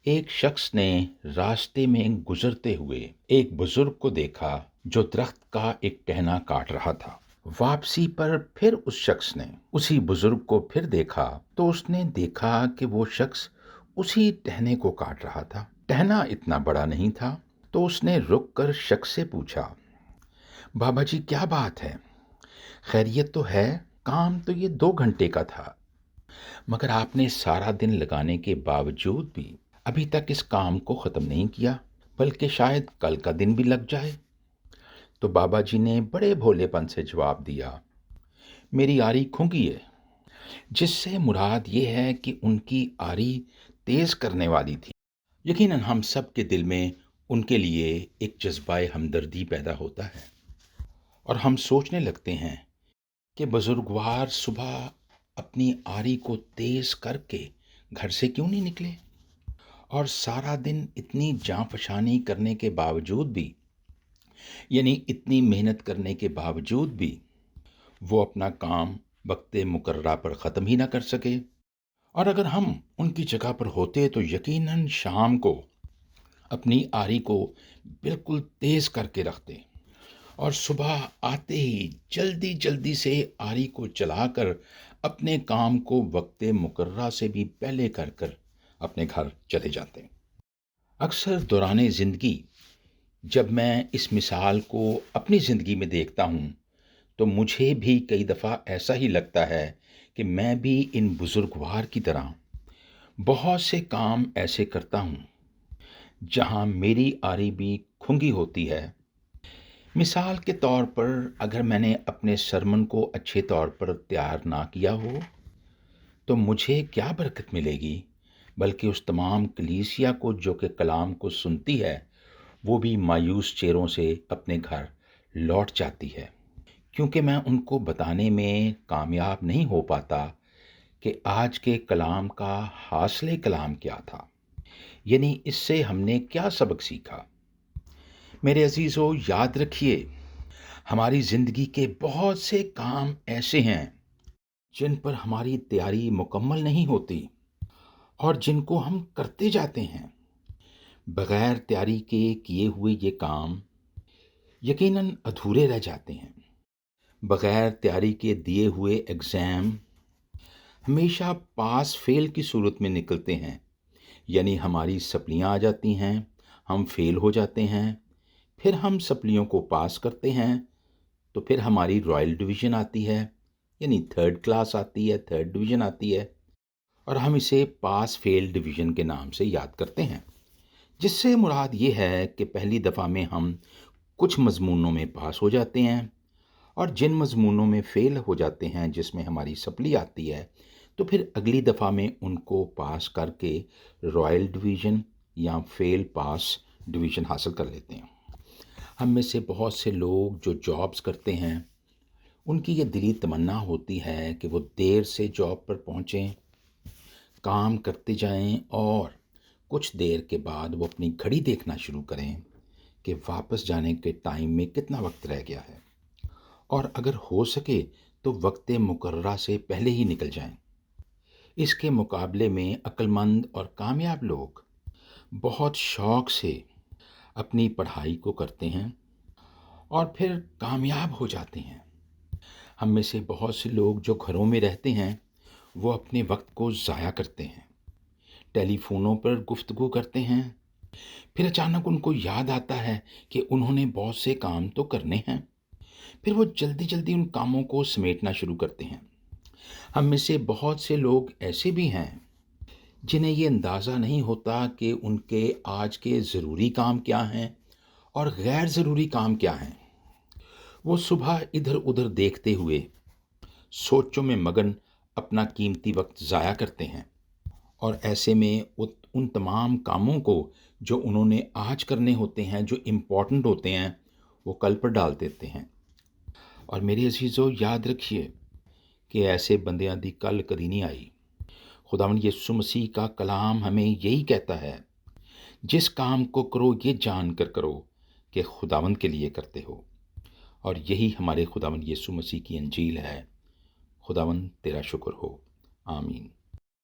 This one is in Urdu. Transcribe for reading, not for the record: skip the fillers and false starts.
ایک شخص نے راستے میں گزرتے ہوئے ایک بزرگ کو دیکھا جو درخت کا ایک ٹہنا کاٹ رہا تھا۔ واپسی پر پھر اس شخص نے اسی بزرگ کو پھر دیکھا تو اس نے دیکھا کہ وہ شخص اسی ٹہنے کو کاٹ رہا تھا۔ ٹہنا اتنا بڑا نہیں تھا تو اس نے رک کر شخص سے پوچھا، بابا جی کیا بات ہے؟ خیریت تو ہے؟ کام تو یہ 2 گھنٹے کا تھا، مگر آپ نے سارا دن لگانے کے باوجود بھی ابھی تک اس کام کو ختم نہیں کیا، بلکہ شاید کل کا دن بھی لگ جائے۔ تو بابا جی نے بڑے بھولے پن سے جواب دیا، میری آری کھونگی ہے، جس سے مراد یہ ہے کہ ان کی آری تیز کرنے والی تھی۔ یقیناً ہم سب کے دل میں ان کے لیے ایک جذبہ ہمدردی پیدا ہوتا ہے، اور ہم سوچنے لگتے ہیں کہ بزرگوار صبح اپنی آری کو تیز کر کے گھر سے کیوں نہیں نکلے، اور سارا دن اتنی جاں فشانی کرنے کے باوجود بھی، یعنی اتنی محنت کرنے کے باوجود بھی وہ اپنا کام وقت مقررہ پر ختم ہی نہ کر سکے۔ اور اگر ہم ان کی جگہ پر ہوتے تو یقیناً شام کو اپنی آری کو بالکل تیز کر کے رکھتے، اور صبح آتے ہی جلدی جلدی سے آری کو چلا کر اپنے کام کو وقت مقررہ سے بھی پہلے کر کر اپنے گھر چلے جاتے۔ اکثر دوران زندگی جب میں اس مثال کو اپنی زندگی میں دیکھتا ہوں تو مجھے بھی کئی دفعہ ایسا ہی لگتا ہے کہ میں بھی ان بزرگوار کی طرح بہت سے کام ایسے کرتا ہوں جہاں میری آری بھی کھنگی ہوتی ہے۔ مثال کے طور پر اگر میں نے اپنے سرمن کو اچھے طور پر تیار نہ کیا ہو تو مجھے کیا برکت ملے گی، بلکہ اس تمام کلیسیا کو جو کہ کلام کو سنتی ہے وہ بھی مایوس چہروں سے اپنے گھر لوٹ جاتی ہے، کیونکہ میں ان کو بتانے میں کامیاب نہیں ہو پاتا کہ آج کے کلام کا حاصل کلام کیا تھا، یعنی اس سے ہم نے کیا سبق سیکھا۔ میرے عزیزو، یاد رکھیے، ہماری زندگی کے بہت سے کام ایسے ہیں جن پر ہماری تیاری مکمل نہیں ہوتی اور جن کو ہم کرتے جاتے ہیں۔ بغیر تیاری کے کیے ہوئے یہ کام یقیناً ادھورے رہ جاتے ہیں۔ بغیر تیاری کے دیے ہوئے ایگزام ہمیشہ پاس فیل کی صورت میں نکلتے ہیں، یعنی ہماری سپلیاں آ جاتی ہیں، ہم فیل ہو جاتے ہیں، پھر ہم سپلیوں کو پاس کرتے ہیں تو پھر ہماری رائل ڈویژن آتی ہے، یعنی 3rd کلاس آتی ہے، 3rd ڈویژن آتی ہے، اور ہم اسے پاس فیل ڈویژن کے نام سے یاد کرتے ہیں، جس سے مراد یہ ہے کہ پہلی دفعہ میں ہم کچھ مضمونوں میں پاس ہو جاتے ہیں، اور جن مضمونوں میں فیل ہو جاتے ہیں جس میں ہماری سپلی آتی ہے تو پھر اگلی دفعہ میں ان کو پاس کر کے رائل ڈویژن یا فیل پاس ڈویژن حاصل کر لیتے ہیں۔ ہم میں سے بہت سے لوگ جو جابز کرتے ہیں ان کی یہ دلی تمنا ہوتی ہے کہ وہ دیر سے جاب پر پہنچیں، کام کرتے جائیں، اور کچھ دیر کے بعد وہ اپنی گھڑی دیکھنا شروع کریں کہ واپس جانے کے ٹائم میں کتنا وقت رہ گیا ہے، اور اگر ہو سکے تو وقت مقررہ سے پہلے ہی نکل جائیں۔ اس کے مقابلے میں عقل مند اور کامیاب لوگ بہت شوق سے اپنی پڑھائی کو کرتے ہیں اور پھر کامیاب ہو جاتے ہیں۔ ہم میں سے بہت سے لوگ جو گھروں میں رہتے ہیں وہ اپنے وقت کو ضائع کرتے ہیں، ٹیلی فونوں پر گفتگو کرتے ہیں، پھر اچانک ان کو یاد آتا ہے کہ انہوں نے بہت سے کام تو کرنے ہیں، پھر وہ جلدی جلدی ان کاموں کو سمیٹنا شروع کرتے ہیں۔ ہم میں سے بہت سے لوگ ایسے بھی ہیں جنہیں یہ اندازہ نہیں ہوتا کہ ان کے آج کے ضروری کام کیا ہیں اور غیر ضروری کام کیا ہیں۔ وہ صبح ادھر ادھر دیکھتے ہوئے سوچوں میں مگن اپنا قیمتی وقت ضائع کرتے ہیں، اور ایسے میں ان تمام کاموں کو جو انہوں نے آج کرنے ہوتے ہیں، جو امپورٹنٹ ہوتے ہیں، وہ کل پر ڈال دیتے ہیں۔ اور میرے عزیزو، یاد رکھیے کہ ایسے بندیاں دی کل کدی نہیں آئی۔ خداوند یسوع مسیح کا کلام ہمیں یہی کہتا ہے، جس کام کو کرو یہ جان کر کرو کہ خداوند کے لیے کرتے ہو، اور یہی ہمارے خداوند یسوع مسیح کی انجیل ہے۔ خداوند تیرا شکر ہو، آمین۔